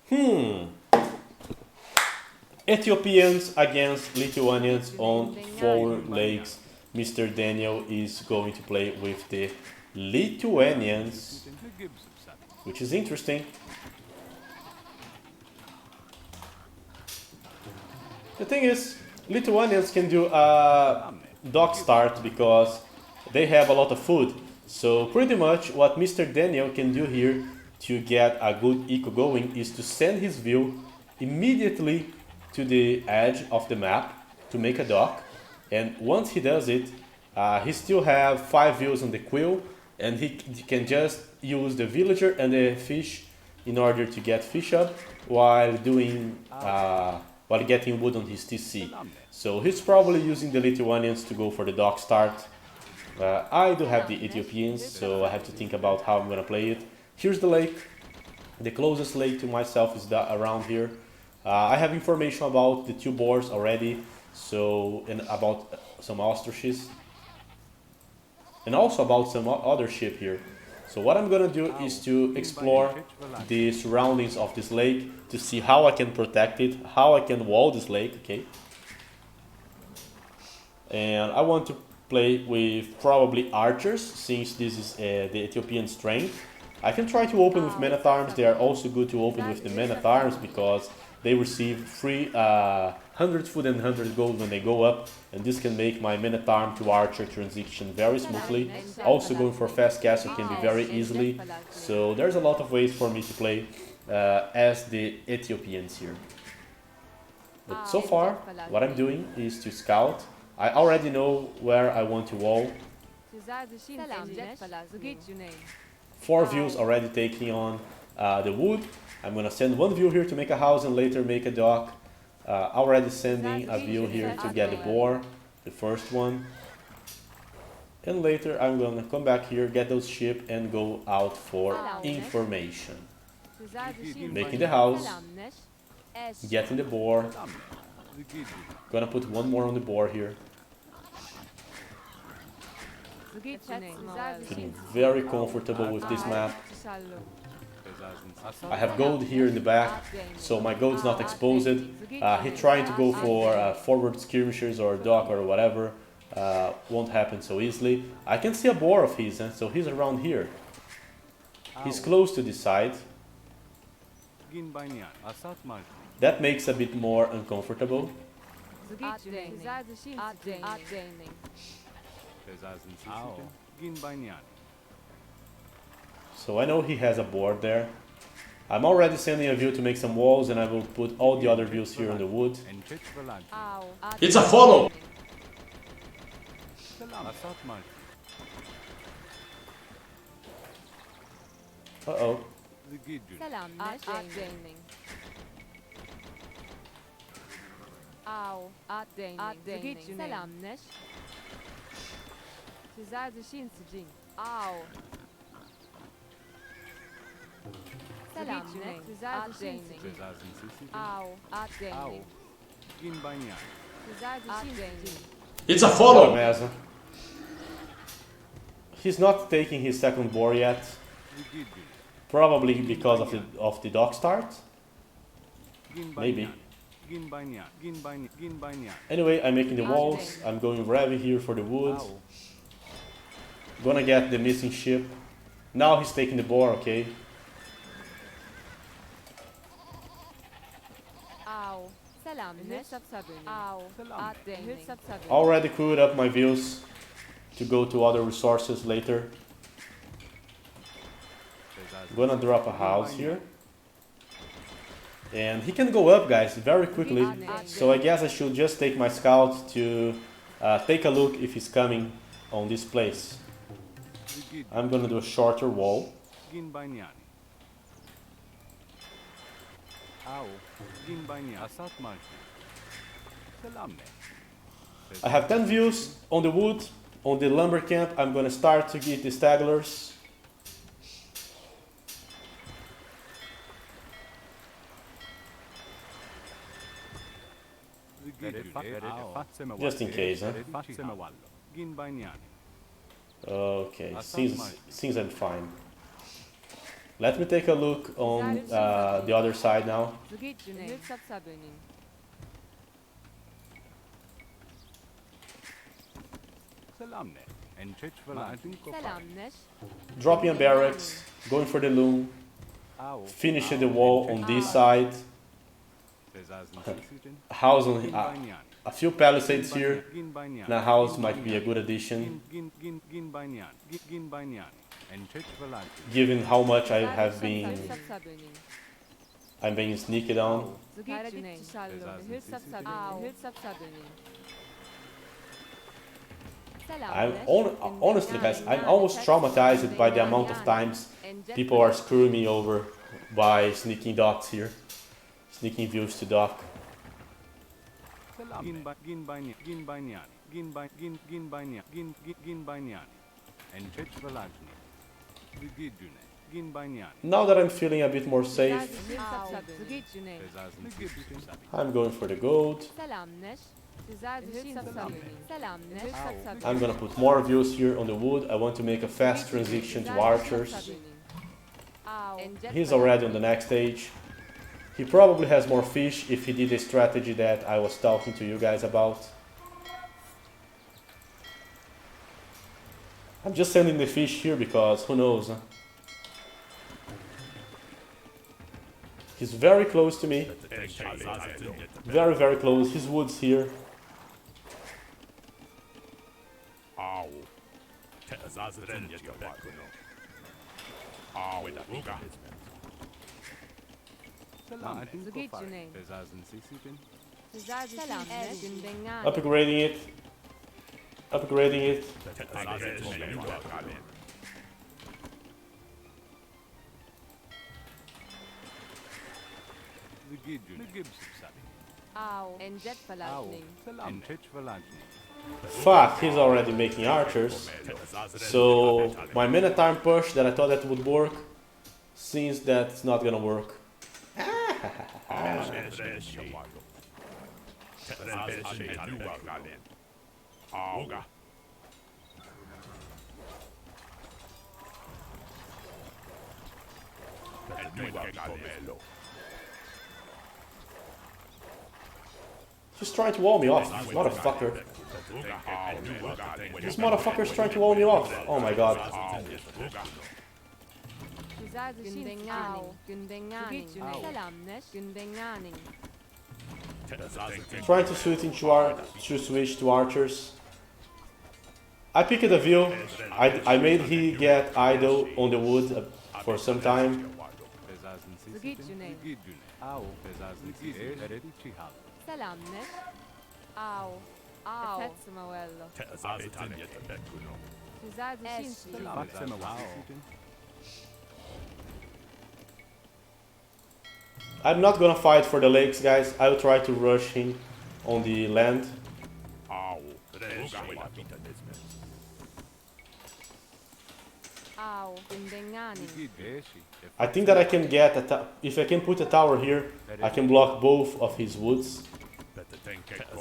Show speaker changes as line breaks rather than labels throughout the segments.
Hmm. Ethiopians against Lithuanians on 4 legs. Mr. Daniel is going to play with the Lithuanians, which is interesting. The thing is, Lithuanians can do a dock start because they have a lot of food. So pretty much what Mr. Daniel can do here to get a good eco going is to send his view immediately to the edge of the map to make a dock. And once he does it, he still have 5 views on the quill, and he can just use the villager and the fish in order to get fish up while doing while getting wood on his TC. So he's probably using the Lithuanians to go for the dock start. I do have the Ethiopians, so I have to think about how I'm gonna play it. Here's the lake. The closest lake to myself is around here. I have information about the 2 boars already, so and about some ostriches, and also about some other ship here. So what I'm gonna do is to explore the surroundings of this lake to see how I can protect it, how I can wall this lake, okay? And I want to play with probably archers, since this is the Ethiopian strength. I can try to open with men at arms. They are also good to open with the men at arms because they receive free 100 food and 100 gold when they go up, and this can make my men at arm to archer transition very smoothly. Also going for fast castle can be very easily. So there's a lot of ways for me to play as the Ethiopians here. But so far, what I'm doing is to scout. I already know where I want to wall. 4 views already taking on the wood. I'm gonna send 1 view here to make a house and later make a dock. Already sending a view here to get the boar, the first one. And later I'm gonna come back here, get those sheep and go out for information. Making the house, getting the boar. Gonna put 1 more on the board here. Feeling very comfortable with this map. I have gold here in the back, so my gold's not exposed. He trying to go for forward skirmishers or dock or whatever. Won't happen so easily. I can see a boar of his, so he's around here. He's close to this side. That makes a bit more uncomfortable. So I know he has a board there. I'm already sending a view to make some walls, and I will put all the other views here in the wood. It's a follow! Uh-oh. It's a follow! Meza. He's not taking his second boar yet. Probably because of the dock start. Maybe. Anyway, I'm making the walls. I'm going Ravi here for the wood. Gonna get the missing ship. Now he's taking the boar, okay. Already crewed up my views to go to other resources later. Gonna drop a house here. And he can go up, guys, very quickly. So I guess I should just take my scout to take a look if he's coming on this place. I'm gonna do a shorter wall. I have 10 views on the wood. On the lumber camp, I'm gonna start to get the stagglers. Just in case, huh? Okay, seems I'm fine. Let me take a look on the other side now. Dropping a barracks, going for the loom, finishing the wall on this side. A house on a few palisades here, and a house might be a good addition. Given how much I'm being sneaked on. Honestly, guys, I'm almost traumatized by the amount of times people are screwing me over by sneaking docks here, sneaking views to dock. Now that I'm feeling a bit more safe, I'm going for the gold. I'm gonna put more views here on the wood. I want to make a fast transition to archers. He's already on the next stage. He probably has more fish if he did the strategy that I was talking to you guys about. I'm just sending the fish here because who knows, huh? He's very close to me. Very, very close. His wood's here. Upgrading it. Upgrading it. Fuck, he's already making archers. So my mana time push that I thought that would work seems that's not gonna work. He's trying to wall me off, motherfucker. This motherfucker's trying to wall me off. Oh my god. Trying to switch to archers. I picked a view. I made he get idle on the wood for some time. I'm not gonna fight for the lakes, guys. I will try to rush him on the land. I think that I can get if I can put a tower here, I can block both of his woods,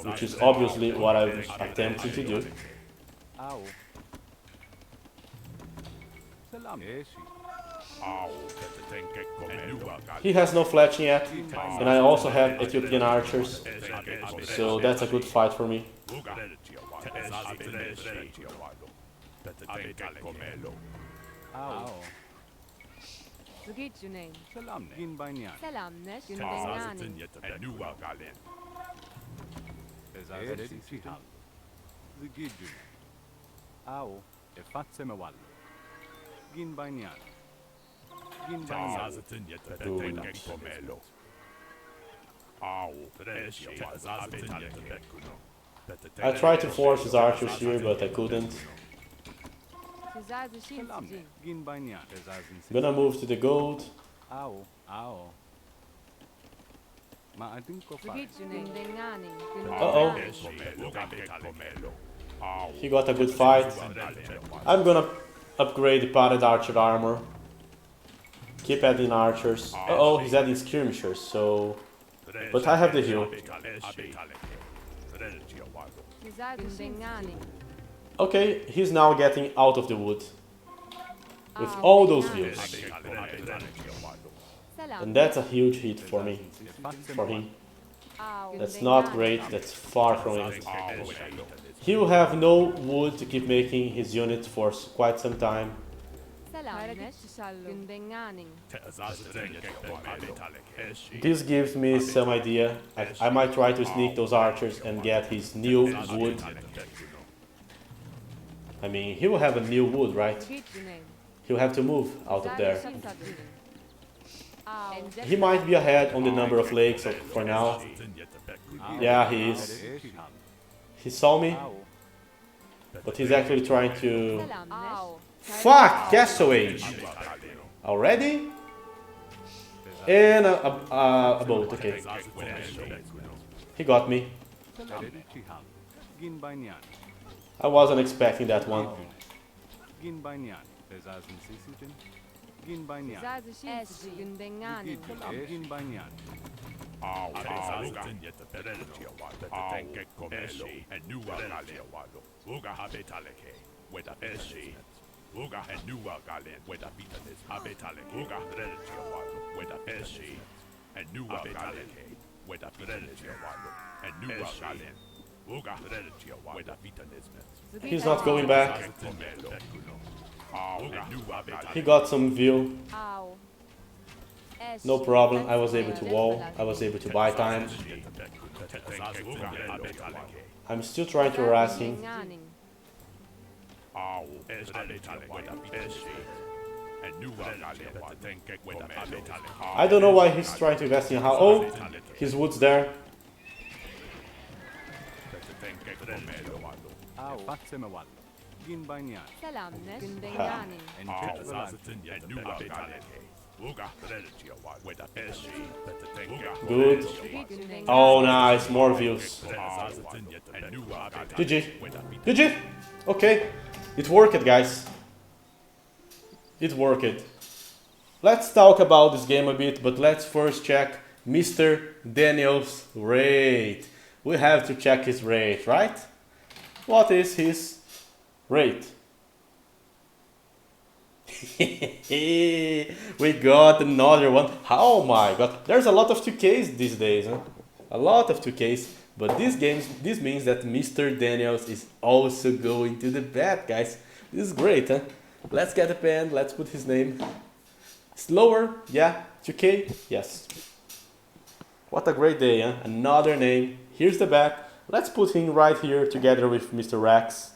which is obviously what I'm attempting to do. He has no fletching yet, and I also have Ethiopian archers, so that's a good fight for me. I tried to force his archers here, but I couldn't. Gonna move to the gold. Uh-oh. He got a good fight. I'm gonna upgrade the padded archer armor. Keep adding archers. Uh-oh, he's adding skirmishers, so... But I have the heal. Okay, he's now getting out of the wood. with all those views. And that's a huge hit for me, for him. That's not great, that's far from it. He will have no wood to keep making his unit for quite some time. This gives me some idea. I might try to sneak those archers and get his new wood. I mean, he will have a new wood, right? He'll have to move out of there. He might be ahead on the number of lakes for now. Yeah, he is. He saw me, but he's actually trying to... Fuck! Castle Age! Already? And a boat, okay. He got me. I wasn't expecting that one. He's not going back. He got some view. No problem, I was able to wall, I was able to buy time. I'm still trying to harass him. I don't know why he's trying to invest in how. Oh, his wood's there. Good. Oh, nice. More views. GG. GG. Okay. It worked, guys. It worked. Let's talk about this game a bit, but let's first check Mr. Daniel's rate. We have to check his rate, right? What is his rate? We got another one. Oh my god, there's a lot of 2Ks these days, huh? A lot of 2Ks. But this means that Mr. Daniels is also going to the bet, guys. This is great, huh? Let's get a pen, let's put his name. Slower, yeah. 2K, yes. What a great day, huh? Another name. Here's the back. Let's put him right here together with Mr. Rex.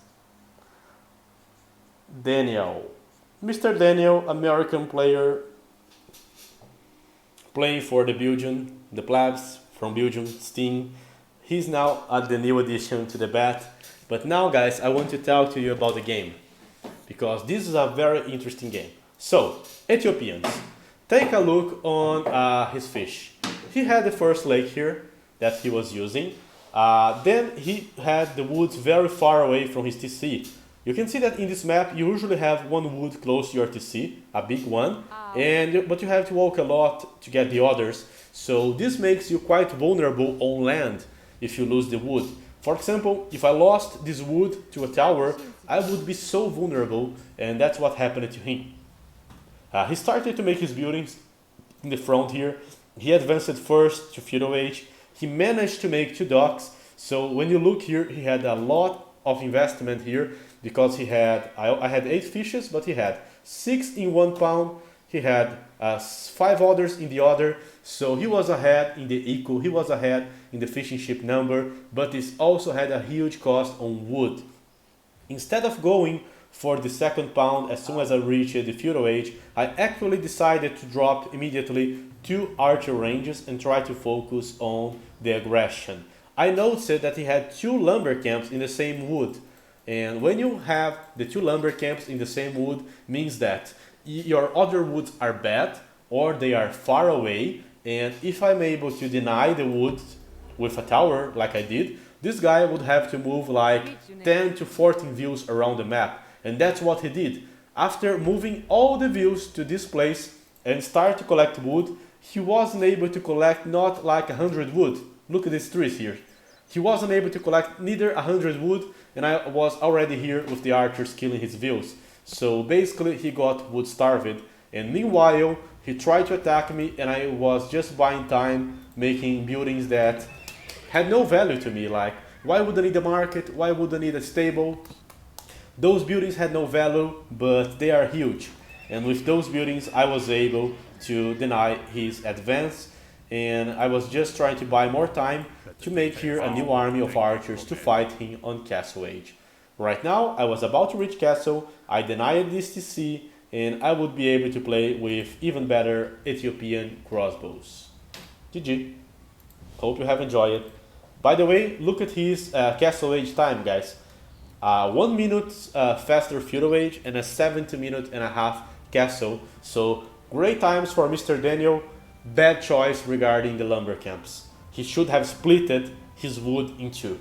Daniel. Mr. Daniel, American player, playing for the Belgian, the plebs from Belgium, Steam. He's now at the new addition to the bet. But now, guys, I want to talk to you about the game, because this is a very interesting game. So, Ethiopians, take a look on his fish. He had the first lake here that he was using. Then he had the woods very far away from his TC. You can see that in this map you usually have one wood close to your TC, a big one, but you have to walk a lot to get the others. So this makes you quite vulnerable on land if you lose the wood. For example, if I lost this wood to a tower, I would be so vulnerable, and that's what happened to him. He started to make his buildings in the front here. He advanced first to Feudal Age. He managed to make 2 docks. So when you look here, he had a lot of investment here, because he had, I had 8 fishes, but he had 6 in 1 pound. He had 5 others in the other. So he was ahead in the eco, he was ahead in the fishing ship number, but this also had a huge cost on wood. Instead of going for the 2nd pound as soon as I reached the Feudal Age, I actually decided to drop immediately 2 archer ranges and try to focus on the aggression. I noticed that he had 2 lumber camps in the same wood. And when you have the 2 lumber camps in the same wood, means that your other woods are bad or they are far away. And if I'm able to deny the wood with a tower like I did, this guy would have to move like 10 to 14 views around the map. And that's what he did. After moving all the views to this place and start to collect wood, he wasn't able to collect not like 100 wood. Look at these trees here. He wasn't able to collect neither 100 wood, and I was already here with the archers killing his views. So basically he got wood starved, and meanwhile he tried to attack me, and I was just buying time making buildings that had no value to me. Like, why would I need a market? Why would I need a stable? Those buildings had no value, but they are huge. And with those buildings, I was able to deny his advance, and I was just trying to buy more time to make here a new army of archers to fight him on Castle Age. Right now, I was about to reach Castle, I denied this TC, and I would be able to play with even better Ethiopian crossbows. GG. Hope you have enjoyed it. By the way, look at his Castle Age time, guys. 1 minute faster Feudal Age and a 70-minute-and-a-half Castle. So great times for Mr. Daniel. Bad choice regarding the lumber camps. He should have splitted his wood in two.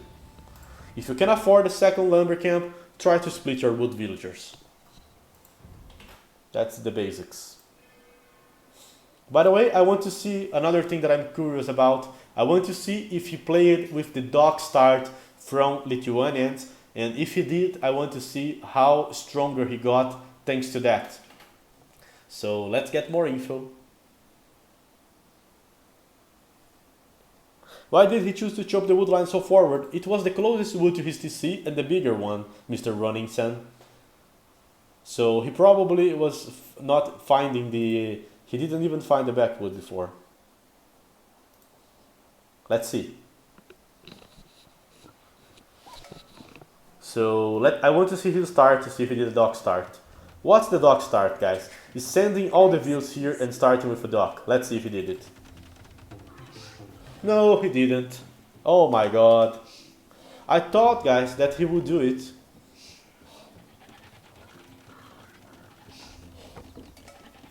If you can afford a second lumber camp, try to split your wood villagers. That's the basics. By the way, I want to see another thing that I'm curious about. I want to see if he played with the dock start from Lithuanians, and if he did, I want to see how stronger he got thanks to that. So let's get more info. Why did he choose to chop the wood line so forward? It was the closest wood to his TC and the bigger one, Mr. Runningson. So he probably was not finding the... He didn't even find the backwood before. Let's see. So I want to see his start to see if he did a dock start. What's the dock start, guys? He's sending all the views here and starting with a dock. Let's see if he did it. No, he didn't. Oh my god. I thought, guys, that he would do it.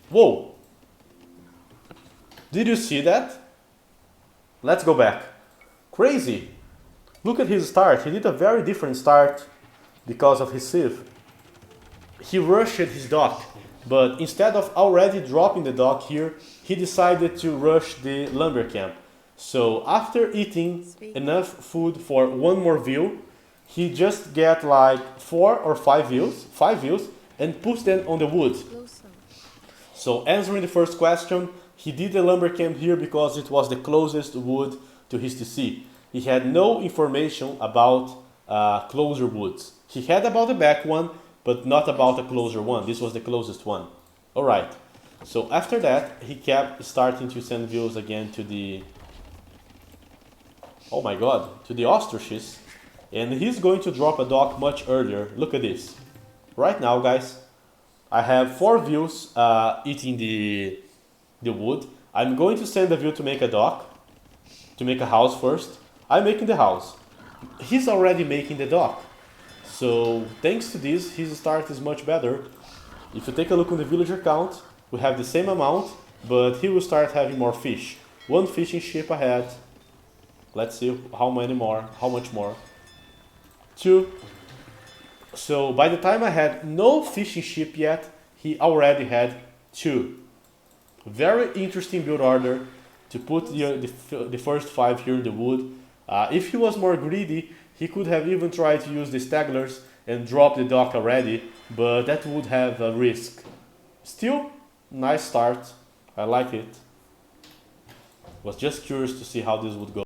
Whoa. Did you see that? Let's go back. Crazy. Look at his start. He did a very different start because of his sieve. He rushed his dock, but instead of already dropping the dock here, he decided to rush the lumber camp. So after eating enough food for one more view, he just get like 4 or 5 views, and puts them on the wood. So answering the first question, he did the lumber camp here because it was the closest wood to his TC. He had no information about closer woods. He had about the back one, but not about the closer one. This was the closest one. Alright, so after that, he kept starting to send views again to the... Oh my god, to the ostriches. And he's going to drop a dock much earlier. Look at this. Right now, guys, I have 4 views eating the wood. I'm going to send a view to make a dock, to make a house first. I'm making the house. He's already making the dock. So thanks to this, his start is much better. If you take a look on the villager count, we have the same amount, but he will start having more fish. 1 fishing ship ahead. Let's see how much more. 2. So by the time I had no fishing ship yet, he already had 2. Very interesting build order to put the first 5 here in the wood. If he was more greedy, he could have even tried to use the stagglers and drop the dock already, but that would have a risk. Still, nice start. I like it. Was just curious to see how this would go.